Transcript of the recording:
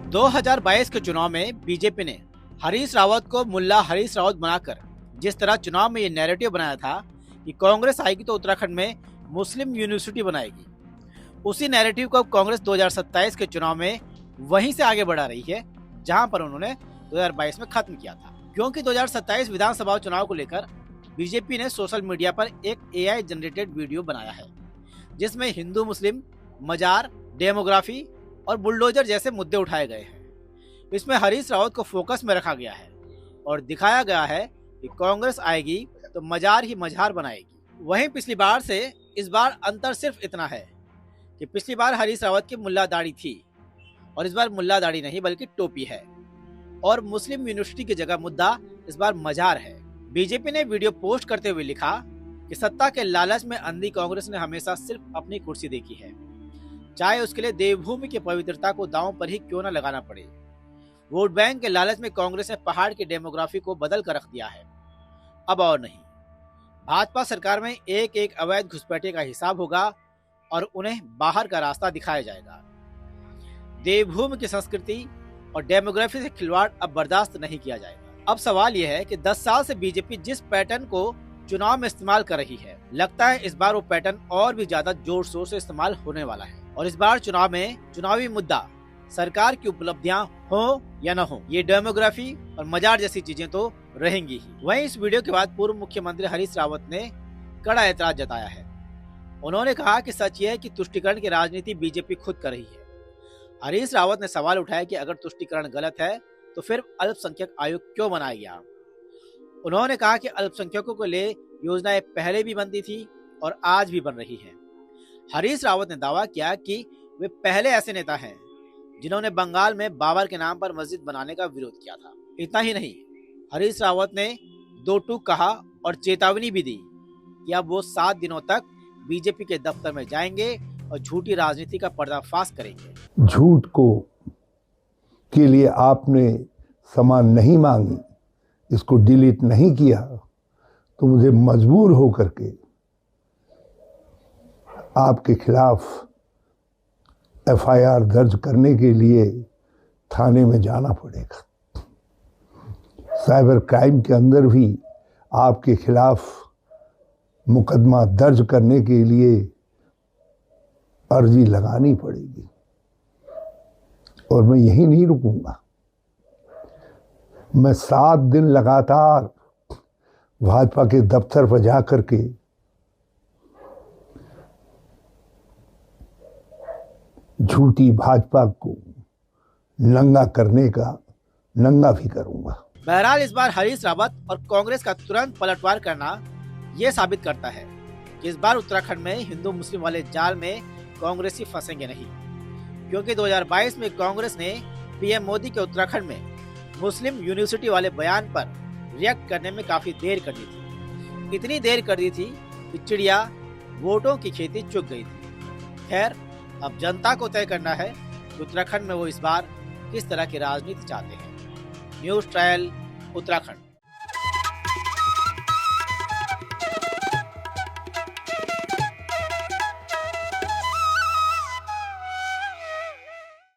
2022 के चुनाव में बीजेपी ने हरीश रावत को मुल्ला हरीश रावत बनाकर जिस तरह चुनाव में ये नैरेटिव बनाया था कि कांग्रेस आएगी तो उत्तराखंड में मुस्लिम यूनिवर्सिटी बनाएगी, उसी नैरेटिव को कांग्रेस 2027 के चुनाव में वहीं से आगे बढ़ा रही है जहां पर उन्होंने 2022 में खत्म किया था। क्योंकि 2027 विधानसभा चुनाव को लेकर बीजेपी ने सोशल मीडिया पर एक एआई जनरेटेड वीडियो बनाया है जिसमें हिंदू मुस्लिम, मजार, डेमोग्राफी और बुलडोजर जैसे मुद्दे उठाए गए हैं। इसमें हरीश रावत को फोकस में रखा गया है और दिखाया गया है कि कांग्रेस आएगी तो मजार ही मजार बनाएगी। वहीं पिछली बार से इस बार अंतर सिर्फ इतना है कि पिछली बार हरीश रावत की मुल्ला दाढ़ी थी और इस बार मुल्ला दाढ़ी नहीं बल्कि टोपी है और मुस्लिम यूनिवर्सिटी की जगह मुद्दा इस बार मजार है। बीजेपी ने वीडियो पोस्ट करते हुए लिखा कि सत्ता के लालच में अंधी कांग्रेस ने हमेशा सिर्फ अपनी कुर्सी देखी है, चाहे उसके लिए देवभूमि की पवित्रता को दांव पर ही क्यों न लगाना पड़े। वोट बैंक के लालच में कांग्रेस ने पहाड़ की डेमोग्राफी को बदल कर रख दिया है। अब और नहीं, भाजपा सरकार में एक एक अवैध घुसपैठिए का हिसाब होगा और उन्हें बाहर का रास्ता दिखाया जाएगा। देवभूमि की संस्कृति और डेमोग्राफी से खिलवाड़ अब बर्दाश्त नहीं किया जाएगा। अब सवाल यह है कि 10 साल से बीजेपी जिस पैटर्न को चुनाव में इस्तेमाल कर रही है, लगता है इस बार वो पैटर्न और भी ज्यादा जोर शोर से इस्तेमाल होने वाला है और इस बार चुनाव में चुनावी मुद्दा सरकार की उपलब्धियां हो या न हो, ये डेमोग्राफी और मजार जैसी चीजें तो रहेंगी ही। वहीं इस वीडियो के बाद पूर्व मुख्यमंत्री हरीश रावत ने कड़ा ऐतराज जताया है। उन्होंने कहा कि सच ये है कि तुष्टीकरण की राजनीति बीजेपी खुद कर रही है। हरीश रावत ने सवाल उठाया कि अगर तुष्टीकरण गलत है तो फिर अल्पसंख्यक आयोग क्यों बनाया गया। उन्होंने कहा कि अल्पसंख्यकों के लिए योजनाएं पहले भी बनती थी और आज भी बन रही है। हरीश रावत ने दावा किया कि वे पहले ऐसे नेता हैं जिन्होंने बंगाल में बाबर के नाम पर मस्जिद बनाने का विरोध किया था। इतना ही नहीं, हरीश रावत ने दो टूक कहा और चेतावनी भी दी कि अब वो 7 दिनों तक बीजेपी के दफ्तर में जाएंगे और झूठी राजनीति का पर्दाफाश करेंगे। झूठ को के लिए आपने सामान नहीं मांगी, इसको डिलीट नहीं किया तो मुझे मजबूर होकर के आपके खिलाफ एफआईआर दर्ज करने के लिए थाने में जाना पड़ेगा। साइबर क्राइम के अंदर भी आपके खिलाफ मुकदमा दर्ज करने के लिए अर्जी लगानी पड़ेगी और मैं यहीं नहीं रुकूंगा। मैं 7 दिन लगातार भाजपा के दफ्तर पर जा करके झूठी भाजपा को नंगा करने का नंगा भी करूंगा। बहरहाल इस बार हरीश रावत और कांग्रेस का तुरंत पलटवार करना ये साबित करता है कि इस बार उत्तराखंड में हिंदू मुस्लिम वाले जाल में कांग्रेसी फंसेंगे नहीं, क्योंकि 2022 में कांग्रेस ने पीएम मोदी के उत्तराखंड में मुस्लिम यूनिवर्सिटी वाले बयान पर रिएक्ट करने में काफी देर कर दी थी। इतनी देर कर दी थी कि चिड़िया वोटों की खेती चुक गई थी। खैर, अब जनता को तय करना है कि उत्तराखंड में वो इस बार किस तरह की राजनीति चाहते हैं। News trial Uttarakhand.